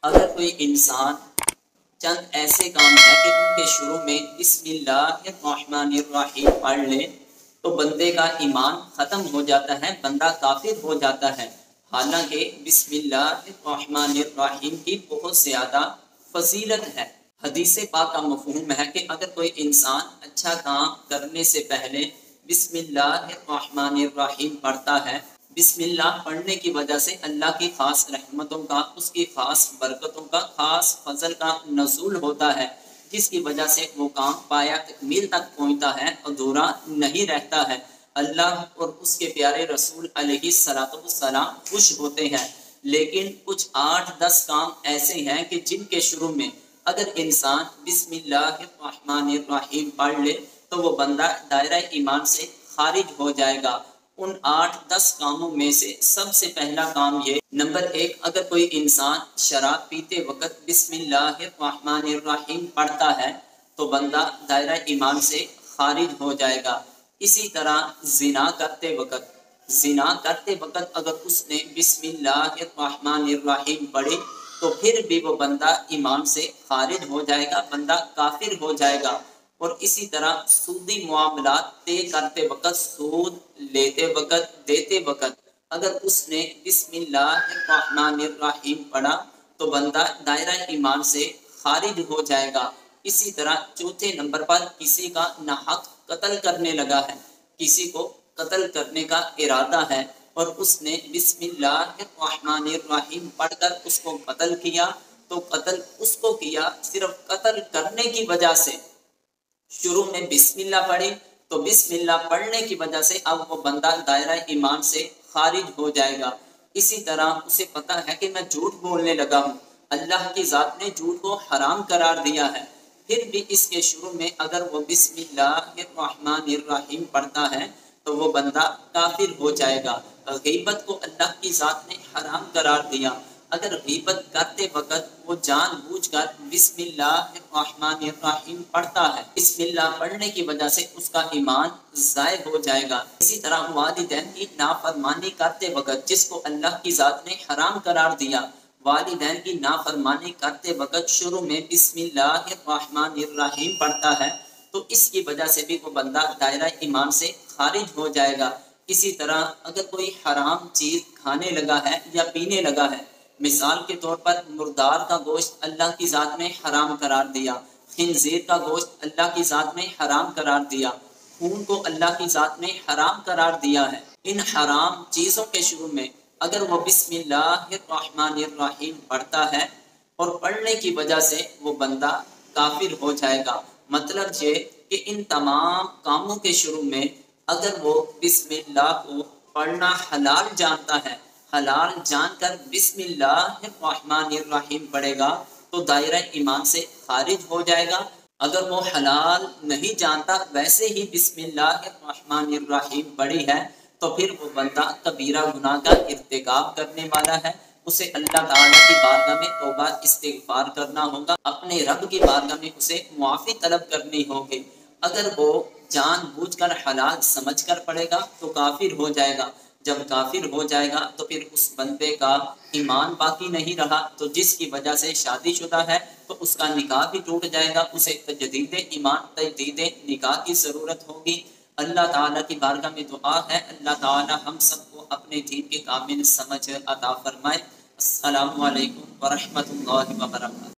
اگر کوئی انسان چند ایسے کام ہے کہ ان کے شروع میں بسم اللہ الرحمن الرحیم پڑھ لے تو بندے کا ایمان ختم ہو جاتا ہے، بندہ کافر ہو جاتا ہے۔ حالانکہ بسم اللہ الرحمن الرحیم کی بہت زیادہ فضیلت ہے۔ حدیث پاک کا مفہوم ہے کہ اگر کوئی انسان اچھا کام کرنے سے پہلے بسم اللہ الرحمن الرحیم پڑھتا ہے، بسم اللہ پڑھنے کی وجہ سے اللہ کی خاص رحمتوں کا، اس کی خاص برکتوں کا، خاص فضل کا نزول ہوتا ہے، جس کی وجہ سے وہ کام پایا تکمیل تک پہنچتا ہے، ادھورا نہیں رہتا ہے۔ اللہ اور اس کے پیارے رسول علیہ السلام خوش ہوتے ہیں۔ لیکن کچھ 8-10 کام ایسے ہیں کہ جن کے شروع میں اگر انسان بسم اللہ الرحمن الرحیم پڑھ لے تو وہ بندہ دائرہ ایمان سے خارج ہو جائے گا۔ ان 8-10 کاموں میں سے سب سے پہلا کام یہ، نمبر 1، اگر کوئی انسان شراب پیتے وقت بسم اللہ الرحمن الرحیم پڑھتا ہے تو بندہ دائرہ ایمان سے خارج ہو جائے گا۔ اسی طرح زنا کرتے وقت اگر اس نے بسم اللہ الرحمن الرحیم پڑھی تو پھر بھی وہ بندہ ایمان سے خارج ہو جائے گا، بندہ کافر ہو جائے گا۔ اور اسی طرح سودی معاملات طے کرتے وقت، سود لیتے وقت، دیتے وقت اگر اس نے بسم اللہ الرحمن الرحیم پڑھا تو بندہ دائرہ ایمان سے خارج ہو جائے گا۔ اسی طرح چوتھے نمبر پر کسی کا ناحق قتل کرنے لگا ہے، کسی کو قتل کرنے کا ارادہ ہے اور اس نے بسم اللہ الرحمن الرحیم پڑھ کر اس کو قتل کیا تو قتل اس کو کیا صرف قتل کرنے کی وجہ سے۔ شروع میں بسم اللہ پڑھی تو بسم اللہ پڑھنے کی وجہ سے اب وہ بندہ دائرہ ایمان سے خارج ہو جائے گا۔ اسی طرح اسے پتہ ہے کہ میں جھوٹ بولنے لگا ہوں، اللہ کی ذات نے جھوٹ کو حرام قرار دیا ہے، پھر بھی اس کے شروع میں اگر وہ بسم اللہ الرحمن الرحیم پڑھتا ہے تو وہ بندہ کافر ہو جائے گا۔ غیبت کو اللہ کی ذات نے حرام قرار دیا، اگر غیبت کرتے وقت وہ جان بوجھ کر بسم اللہ الرحمن الرحیم پڑھتا ہے، بسم اللہ پڑھنے کی وجہ سے اس کا ایمان ضائع ہو جائے گا۔ اسی طرح والدین کی نافرمانی کرتے وقت، جس کو اللہ کی ذات نے حرام قرار دیا، والدین کی نافرمانی کرتے وقت شروع میں بسم اللہ الرحمن الرحیم پڑھتا ہے تو اس کی وجہ سے بھی وہ بندہ دائرہ ایمان سے خارج ہو جائے گا۔ اسی طرح اگر کوئی حرام چیز کھانے لگا ہے یا پینے لگا ہے، مثال کے طور پر مردار کا گوشت اللہ کی ذات نے حرام قرار دیا، خنزیر کا گوشت اللہ کی ذات نے حرام قرار دیا، خون کو اللہ کی ذات نے حرام قرار دیا ہے، ان حرام چیزوں کے شروع میں اگر وہ بسم اللہ الرحمن الرحیم پڑھتا ہے اور پڑھنے کی وجہ سے وہ بندہ کافر ہو جائے گا۔ مطلب یہ کہ ان تمام کاموں کے شروع میں اگر وہ بسم اللہ کو پڑھنا حلال جانتا ہے، حلال جان کر بسم اللہ الرحمن الرحیم پڑھے گا تو دائرہ ایمان سے خارج ہو جائے گا۔ اگر وہ حلال نہیں جانتا، ویسے ہی بسم اللہ الرحمن الرحیم پڑھی ہے تو پھر وہ بندہ کبیرہ گناہ کا ارتکاب کرنے والا ہے، اسے اللہ تعالیٰ کی بارگاہ میں توبہ استغفار کرنا ہوگا، اپنے رب کی بارگاہ میں اسے معافی طلب کرنی ہوگی۔ اگر وہ جان بوجھ کر حلال سمجھ کر پڑھے گا تو کافر ہو جائے گا، جب کافر ہو جائے گا تو پھر اس بندے کا ایمان باقی نہیں رہا، تو جس کی وجہ سے شادی شدہ ہے تو اس کا نکاح بھی ٹوٹ جائے گا، اسے تجدید ایمان، تجدید نکاح کی ضرورت ہوگی۔ اللہ تعالیٰ کی بارگاہ میں دعا ہے اللہ تعالیٰ ہم سب کو اپنے دین کے کامل سمجھ عطا فرمائے۔ السلام علیکم ورحمۃ اللہ وبرکاتہ۔